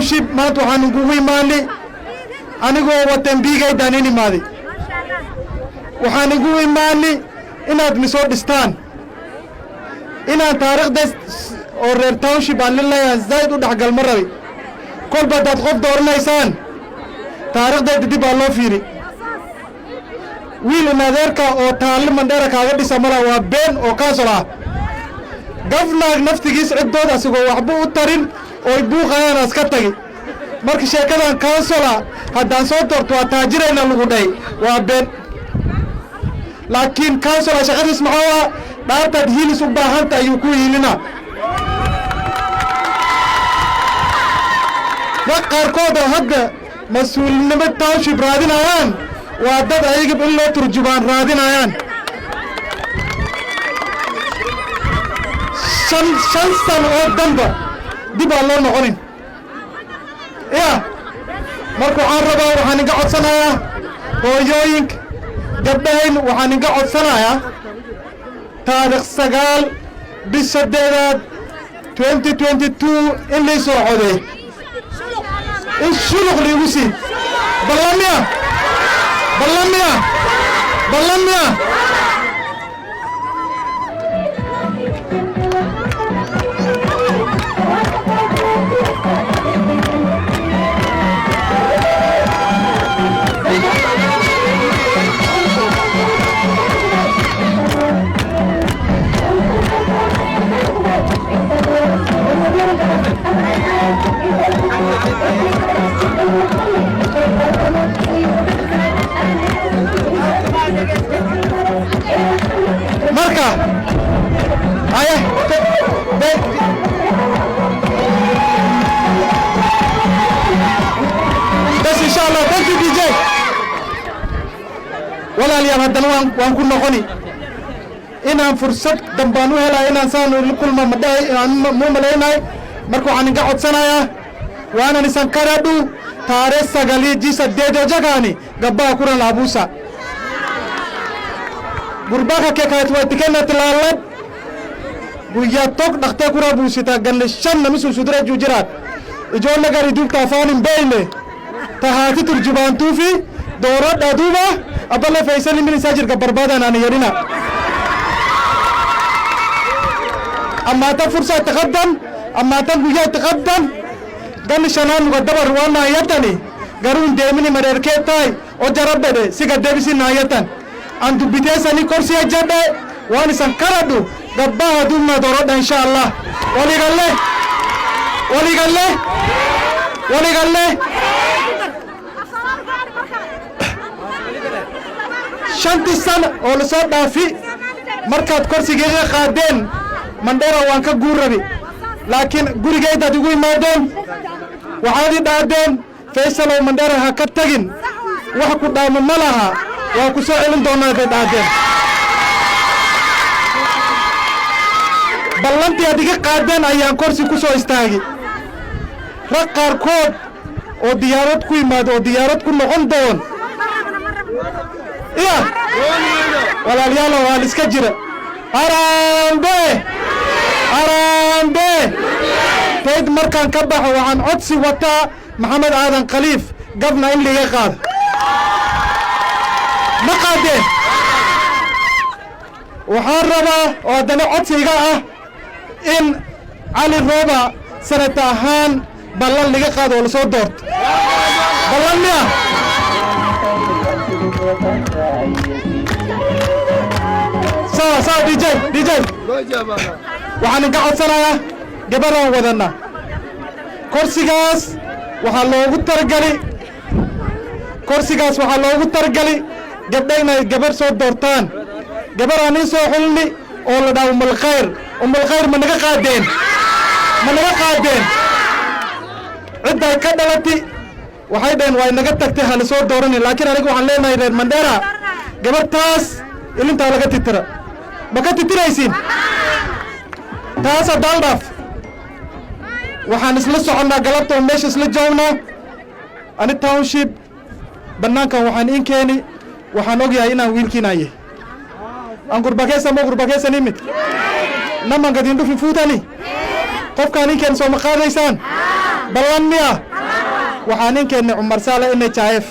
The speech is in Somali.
township maanta waxaan ugu imaanay anigoo watan biigaydan in imaaday waxaan ugu imaanay inaad misoo dhistaan inaan taariikhda oo reer township aan leeyahay zaid u dhaxgal ma rabi kolba dad qof dooranaysaan taariikhda dib baa loo fiiri wiil adeerka oo taale Mandera kaaga dhisa mala waa been oo kaasol ah gafnaag naftigiis cidood asagoo waxba u tarin oo buuqayaan aska tagi marka sheekadan kaasol haddaan soo doorto waa taajirayna lagu dhahay waa been laakiin kaasol shaqadiis maxaa dhaartaad hiilis u baahanta ayuu ku hiilina qaarkood hadda mas-uulinimo township raadinayaan waa dad ayagib in loo turjubaan raadinayaan shan sano oo damba dib aan loo noqonin marka waxaan rabaa waxaan iga codsanayaa hooyooyinka gabdhahayn waxaan iga codsanayaa taariikh 9 bisha 8 2022 in laysoo codeey in shuluq liigu sii ballamia marka aye bas inshallah thank you DJ walaaliyaal haddana waan ku noqoni inaan fursad dambaan u helaa inaan saan u kulma mu malaynahay marka waxaan iga codsanayaa waanan isan karadhu taariikh 9 jisa deedo jagaani gabbaha kuran laabuusa gurbaka kekaat waa tikana tilaalad guyya tok dhaqtay kura buusita ganne shan namisul sudra jujiraat ijoolna gari dulta afaanin beyle tahaati turjubaan tuufi doora dhaduba abale faysal min sajir ka barbaadan aan yarina amma ta fursa taqaddam amma ta guyya taqaddam ganne shanaan wadabar wana yatani garun deemini mareerkeetay oo jarabede siga debisi naayatan an dubbiteesani korsiya jadhe waan isan karadhu gabbaha dumna dorodha insha allah waligalle shantii sana oo la soo dhaafi markaad korsigeega qaadeen Mandera waan ka guurabi laakiin gurigeydaad igu imaadeen waxaad i dhaadeen Faysal oo Mandera ha ka tagin wax ku dhaamo ma laha waa ku soo celin doonaa bay dhaadeen ballantii aad iga qaadeen ayaan korsi ku soo istaagi rag qaarkood oo diyaarad ku yimaado oo diyaarad ku noqon doon walaalyaal waa iska jira arambe tayd markaan ka baxo waxaan codsi wataa Maxamed Aadan Khaliif gabna in liga qaado ma qaadeen waxaan rabaa oo haddana codsiga in cali rooba sanata ahaan ballan liga qaado oo lasoo doorto ballan miya saa DJ waxaan iga codsanayaa gabaraan wadana kursigaas waxaa loogu targali gabdhayna gabar soo doortaan gabaraan in soo xulni oo la dhaw umul khayr ma naga qaadeen cidday ka dhalati waxay dheen way naga tagtay hal soo doorani laakiin anigu waxaan leenahay reer Mandera gabartaas ilinta laga titira ma ka titiraysiin taas daldaf waxaan isla soconnaa galabta oo meesha isla joognaa ani township banaankan waxaan in keeni waxaan ogyahay inaan wiilkiinaye aan gurbakeesa nimid naman gadin dhufin fuutani qofkaan in keen soo ma qaadaysaan ballan miya waxaan in keennay Cumar Saale NHIF